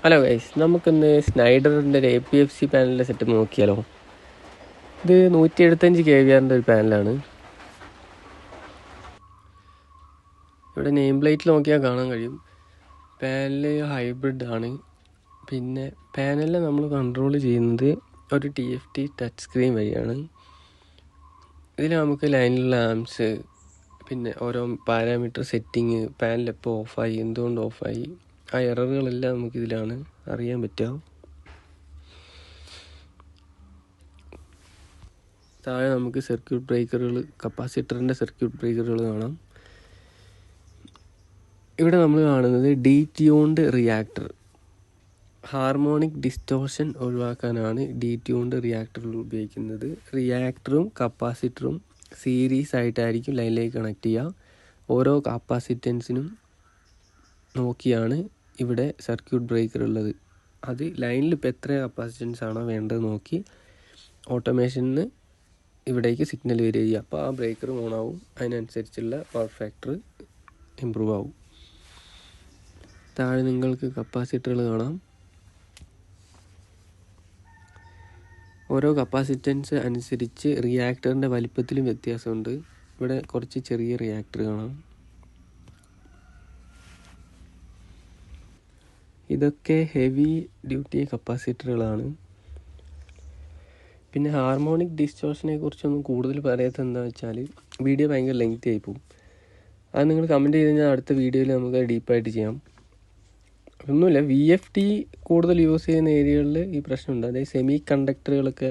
Hello guys, നമുക്കിന്ന് സ്നൈഡറിൻ്റെ ഒരു Apfc പാനലിൻ്റെ set നോക്കിയാലോ. ഇത് 175 kVAറിൻ്റെ ഒരു പാനലാണ്. ഇവിടെ നെയിം പ്ലേറ്റിൽ നോക്കിയാൽ കാണാൻ കഴിയും. പാനൽ ഹൈബ്രിഡ് ആണ്. പിന്നെ പാനലിൽ നമ്മൾ കൺട്രോൾ ചെയ്യുന്നത് ഒരു TFT ടച്ച് സ്ക്രീൻ വഴിയാണ്. ഇതിൽ നമുക്ക് ലൈനിലുള്ള ആംസ്, പിന്നെ ഓരോ പാരാമീറ്റർ സെറ്റിങ്, പാനൽ എപ്പോൾ ഓഫായി, എന്തുകൊണ്ട് ഓഫായി, ആ എററുകളെല്ലാം നമുക്കിതിലാണ് അറിയാൻ പറ്റുക. താഴെ നമുക്ക് സർക്യൂട്ട് ബ്രേക്കറുകൾ, കപ്പാസിറ്ററിൻ്റെ സർക്യൂട്ട് ബ്രേക്കറുകൾ കാണാം. ഇവിടെ നമ്മൾ കാണുന്നത് ഡീട്യൂൺഡ് റിയാക്ടർ. ഹാർമോണിക് ഡിസ്റ്റോർഷൻ ഒഴിവാക്കാനാണ് ഡീട്യൂൺഡ് റിയാക്ടറുകൾ ഉപയോഗിക്കുന്നത്. റിയാക്ടറും കപ്പാസിറ്ററും സീരീസ് ആയിട്ടായിരിക്കും ലൈനിലേക്ക് കണക്ട് ചെയ്യുക. ഓരോ കപ്പാസിറ്റൻസിനും നോക്കിയാണ് ഇവിടെ സർക്യൂട്ട് ബ്രേക്കർ ഉള്ളത്. അത് ലൈനിൽ ഇപ്പോൾ എത്ര കപ്പാസിറ്റൻസ് ആണോ വേണ്ടത് നോക്കി ഓട്ടോമേഷനിൽ ഇവിടേക്ക് സിഗ്നൽ വരിക ചെയ്യുക. അപ്പോൾ ആ ബ്രേക്കർ ഓണാവും, അതിനനുസരിച്ചുള്ള പവർ ഫാക്ടർ ഇമ്പ്രൂവ് ആവും. താഴെ നിങ്ങൾക്ക് കപ്പാസിറ്ററുകൾ കാണാം. ഓരോ കപ്പാസിറ്റൻസ് അനുസരിച്ച് റിയാക്ടറിൻ്റെ വലിപ്പത്തിലും വ്യത്യാസമുണ്ട്. ഇവിടെ കുറച്ച് ചെറിയ റിയാക്ടർ കാണാം. ഇതൊക്കെ ഹെവി ഡ്യൂട്ടി കപ്പാസിറ്ററുകളാണ്. പിന്നെ ഹാർമോണിക് ഡിസ്റ്റോർഷനെ കുറിച്ചൊന്നും കൂടുതൽ പറയാത്തത് എന്താണെന്ന് വെച്ചാൽ വീഡിയോ ഭയങ്കര ലെങ്തി ആയി പോകും. അത് നിങ്ങൾ കമൻറ്റ് ചെയ്ത് കഴിഞ്ഞാൽ അടുത്ത വീഡിയോയിൽ നമുക്ക് ഡീപ്പായിട്ട് ചെയ്യാം. ഒന്നുമില്ല, VFD കൂടുതൽ യൂസ് ചെയ്യുന്ന ഏരിയകളിൽ ഈ പ്രശ്നമുണ്ട്. അതായത് സെമി കണ്ടക്ടറുകളൊക്കെ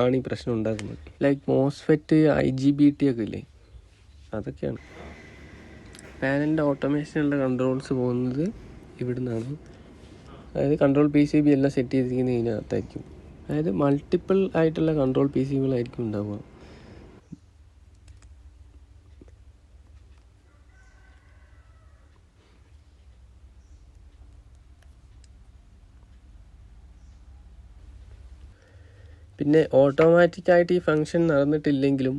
ആണ് ഈ പ്രശ്നം ഉണ്ടാക്കുന്നത്. ലൈക്ക് മോസ്ഫെറ്റ്, IGBT ഒക്കെ ഇല്ലേ, അതൊക്കെയാണ്. പാനലിൻ്റെ ഓട്ടോമേഷനുള്ള കൺട്രോൾസ് പോകുന്നത് ഇവിടെ നിന്നാണ്. അതായത് കൺട്രോൾ PCB എല്ലാം സെറ്റ് ചെയ്തിരിക്കുന്നത് ഇതിനകത്തായിരിക്കും. അതായത് മൾട്ടിപ്പിൾ ആയിട്ടുള്ള കൺട്രോൾ PCBകളായിരിക്കും ഉണ്ടാവുക. പിന്നെ ഓട്ടോമാറ്റിക്കായിട്ട് ഈ ഫങ്ഷൻ നടന്നിട്ടില്ലെങ്കിലും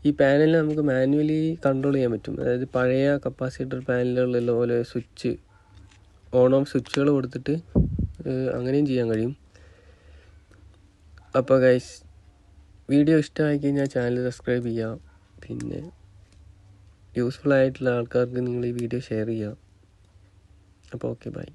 ഈ പാനലിൽ നമുക്ക് മാനുവലി കൺട്രോൾ ചെയ്യാൻ പറ്റും. അതായത് പഴയ കപ്പാസിറ്റർ പാനലുകളിലുള്ള പോലെ സ്വിച്ച് ഓൺ ഓഫ് സ്വിച്ചുകൾ കൊടുത്തിട്ട് അങ്ങനെയും ചെയ്യാൻ കഴിയും. അപ്പോൾ ഗൈസ്, വീഡിയോ ഇഷ്ടമായി കഴിഞ്ഞാൽ ചാനൽ സബ്സ്ക്രൈബ് ചെയ്യുക. പിന്നെ യൂസ്ഫുൾ ആയിട്ടുള്ള ആൾക്കാർക്ക് നിങ്ങൾ ഈ വീഡിയോ ഷെയർ ചെയ്യുക. അപ്പോൾ ഓക്കെ, ബൈ.